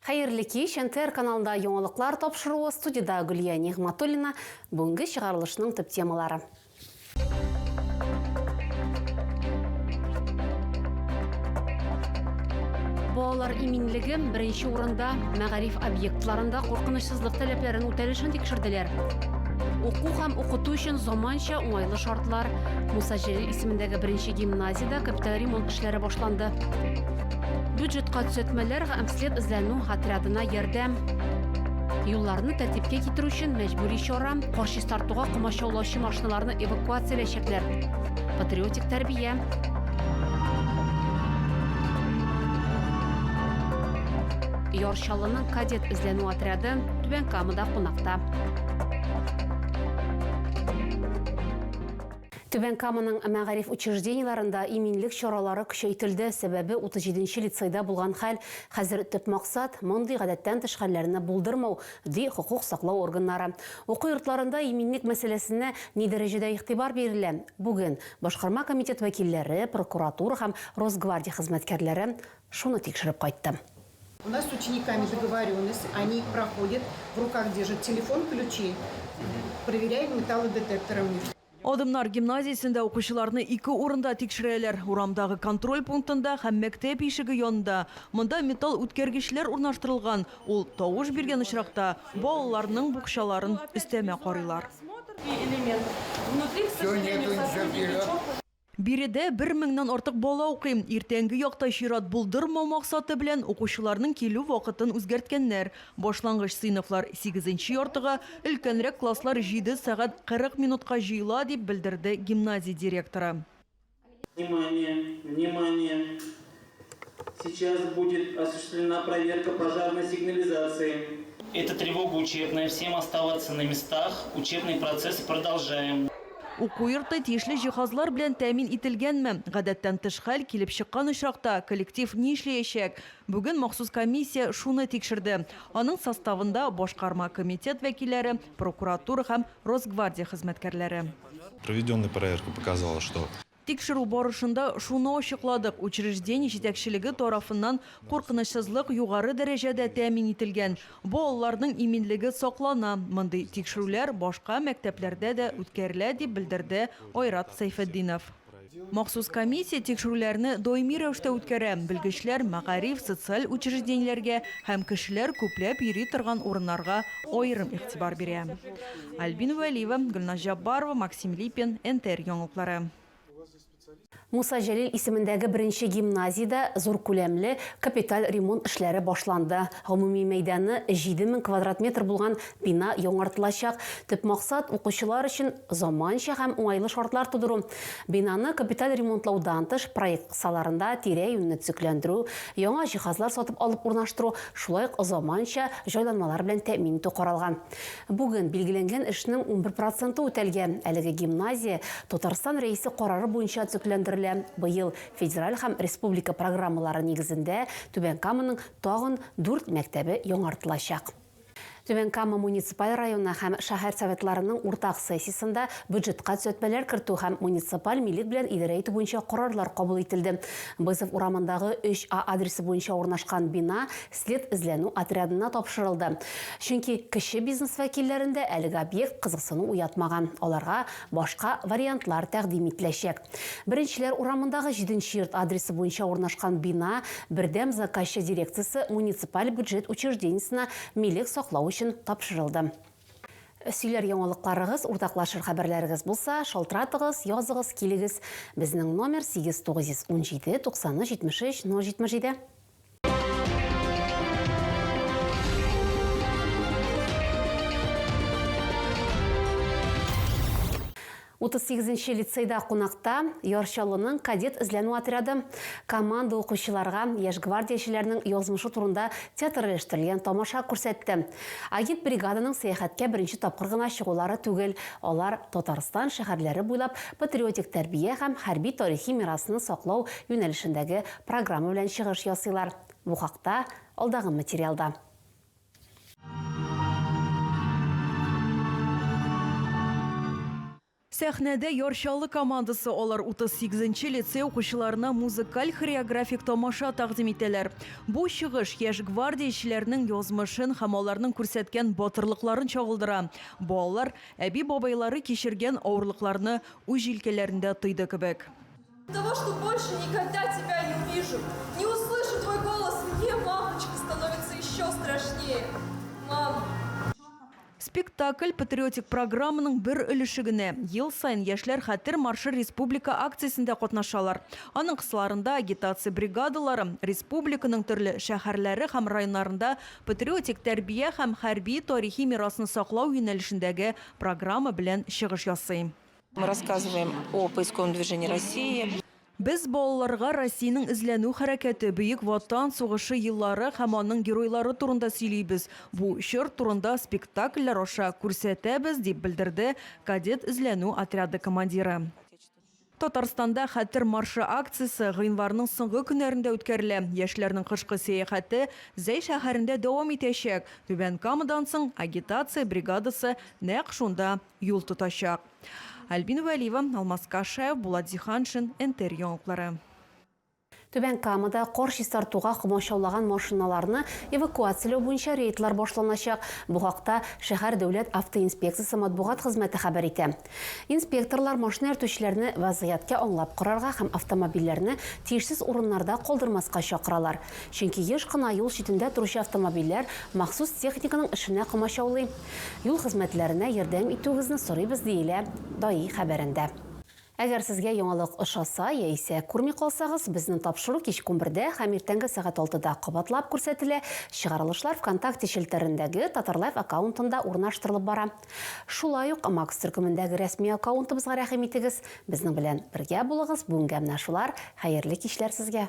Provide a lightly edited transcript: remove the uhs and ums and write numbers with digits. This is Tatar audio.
Хайырлы кеш, НТР каналында яңалыклар тапшыруы, студияда Гүлия Нигматуллина, бүгінгі шығарылышының төп темалары. Балалар иминлігі бірінші орында мәгариф объектларында қорқынышсызлық таләпләрен үтәлешен текшерделәр. Оқу һәм укыту өчен заманча уңайлы шартлар. Муса Җәлил исемендәге беренче гимназиядә капиталь ремонт эшләре башланды. Бюджетка төзәтмәләр һәм след эзләнү отрядына ярдәм. Юлларны тәртипкә китерү өчен мәҗбүри чара, каршы тартуга комачаулаучы машиналарны эвакуацияләячәкләр. Патриотик тәрбия. Яршалының кадет эзләнү отряды Түбән Камада кунакта. Түбән Каманың мәгариф учреждениеларында иминлек чаралары көчәйтелде. Сәбәбе 37нче лицейда булган хәл. Хәзер төп максат мондый гадәттән тыш хәлләрне булдырмау, ди хукук саклау органнары. Уку йортларында иминлек мәсьәләсенә ни дәрәҗәдә игътибар бирелә? Бүген башкарма комитет вәкилләре, прокуратура һәм Росгвардия хезмәткәрләре шуны тикшереп кайтты. У нас с учениками договоренность, они проходят, в руках держат телефон, ключи, проверяем металлодетекторами. Адымнар гимназиясендә укучыларны 2 урында тикшерәләр. Урамдагы контроль пунктында һәм мәктәп ишеге янында. Монда металл үткәргечләр урнаштырылган. Ул тавыш биргән очракта балаларның букчаларын өстәмә карыйлар. Биредә 1000-нән артык бала укый. Иртәнге якта чират булдырмау максаты белән укучыларның килү вакытын үзгәрткәннәр. Башлангыч сыйныфлар 8нче яртыга, өлкәнрәк класслар 7 сәгать 40 минутка җыела дип белдерде гимназия директоры. Внимание! Сейчас будет осуществлена проверка пожарной сигнализации. Это тревога учебная. Всем оставаться на местах. Учебный процесс продолжаем. Уку йорты тиешле җиһазлар белән тәэмин ителгәнме? Гадәттән тыш хәл килеп чыккан очракта коллектив ни эшләячәк? Бүген махсус комиссия шуны тикшерде. Аның составында башкарма комитет вәкилләре, прокуратура һәм Росгвардия хезмәткәрләре. Проведенная проверка показала, что Тикшеру барышында шуны ачыкладык. Учреждение җитәкчелеге тарафыннан куркынычсызлык югары дәрәҗәдә тәэмин ителгән. Балаларның иминлеге саклана. Мондый тикшерүләр башка мәктәпләрдә дә үткәрелә дип белдерде Айрат Сайфетдинов. Махсус комиссия тикшерүләрне даими рәвештә үткәрә. Белгечләр мәгариф, социаль учреждениеләргә һәм кешеләр күпләп йөри торган урыннарга аерым игътибар бирә. Альбин Вәлиева, Гөлназ Жаббарова, Максим Липин, НТР яңалыклары. Муса Җәлил исемендәге беренче гимназиядә зур күләмле капиталь ремонт эшләре башланды. Гомуми мәйданы 7000 квадрат метр булган бина яңартылачак. Төп максат укучылар өчен заманча һәм уңайлы шартлар тудыру. Бинаны капиталь ремонтлаудан тыш проект саларында тирә-юньне төзекләндерү, яңа җиһазлар сатып алып урнаштыру, шулай ук заманча җайланмалар белән тәэмин итү каралган. Бүген билгеләнгән эшнең 11% үтәлгән. Әлеге гимназия Татарстан рәисе карары буенча төзекләндерелә. Быел федераль һәм республика программалары нигезендә Түбән Каманың тагын 4 мәктәбе яңартылачак. Түбән Кама муниципаль районы һәм шәһәр советларының уртак сессиясында бюджетка төзәтмәләр кертү һәм муниципаль милек белән идарә итү буенча карарлар кабул ителде. Бызов урамындагы 3А адресы буенча урнашкан бина след эзләнү отрядына тапшырылды. Чөнки кече бизнес вәкилләрендә әлеге объект кызыксыну уятмаган. Аларга башка вариантлар тәкъдим ителәчәк. Беренчеләр урамындагы 7нче йорт адресы буенча урнашкан бина Бердәм заказчы дирекциясе муниципаль бюджет учреждениесенә милек саклау тапшырылды. Сөйләр яңалыкларыгыз, уртаклашыр хәбәрләрегез булса, шалтыратыгыз, языгыз, килегез. Безнең номер 8917 90 73 077. 38-ші лицейда қонақта Яршалының кадет ізлену отряды команда оқушыларға еш гвардияшілерінің язмышы турында театралештірілген тамаша көрсетті. Агит бригаданың саяхатке бірінші тапқыр гына шығулары түгел. Олар Татарстан шәһәрләре буйлап патриотик тәрбие һәм хәрби тарихи мирасны саклау юнәлешендәге программа белән чыгыш ясыйлар. Бу хакта алдагы материалда. Сәхнәдә Яршалы командасы олар 38-нче лицей укучыларына музыкаль хореографик тамаша тәкъдим итәләр. Бу чыгыш яшь гвардиячеләрнең язмышын һәм аларның күрсәткән батырлыкларын чагылдыра. Балалар әби-бабайлары кичергән авырлыкларны үз җилкәләрендә тойды кебек. Того, что больше никогда тебя не увижу, не услышу твой голос, мне, мамочка, становится еще страшнее. Мама. Спектакль патриотик программаның бер өлешегенә ел сайын яшьләр хәтер маршы республика акциясендә катнашалар. Аның кысаларында агитация бригадалары республиканың төрле шәһәрләре һәм районнарында патриотик тәрбия һәм хәрби тарихи мирасны саклау юнәлешендәге программа белән чыгыш ясый. Мы рассказываем о поисковом движении России. Без балаларга Россиянең эзләнү хәрәкәте, бөек ватан сугышы еллары һәм аның геройлары турында сөйлибез. Бу чор турында спектакльләр аша күрсәтәбез, дип белдерде кадет эзләнү отряды командиры. Татарстанда хәтер маршы акциясы гыйнварның соңгы көннәрендә үткәрелә. Яшьләрнең кышкы сәяхәте Зәй шәһәрендә дәвам итәчәк. Түбән Камадан соң агитация бригадасы нәкъ шунда юл тотачак. Альбина Вәлиева, Алмаз Кашаев, Булат Зиханшин, НТР яңалыклары. Түбән Камада кар чистартуга комачаулаган машиналарны эвакуациялау буенча рейдлар башланачак. Бу хакта шәһәр дәүләт автоинспекциясе матбугат хезмәте хәбәр итә. Инспекторлар машина йөртүчеләрне вазгыятькә аңлап карарга һәм автомобильләрне тиешсез урыннарда калдырмаска чакыралар. Чөнки еш кына юл читендә торучы автомобильләр махсус техниканың эшенә комачаулый. Юл хезмәтләренә ярдәм итүегезне сорыйбыз, диелә ДАИ хәбәрендә. Әгәр сезгә яңалык ошаса, яисә күрми калсагыз, безнең тапшыру кич 11-дә һәм иртәнге сәгать 6-да кабатлап күрсәтелә. Чыгарылышлар ВКонтакте челтәрендәге Татарлайф аккаунтында урнаштырылып бара. Шулай ук Макс төркемендәге рәсми аккаунтыбызга рәхим итегез. Безнең белән бергә булыгыз. Бүгенгә менә шулар. Хәерле кичләр сезгә.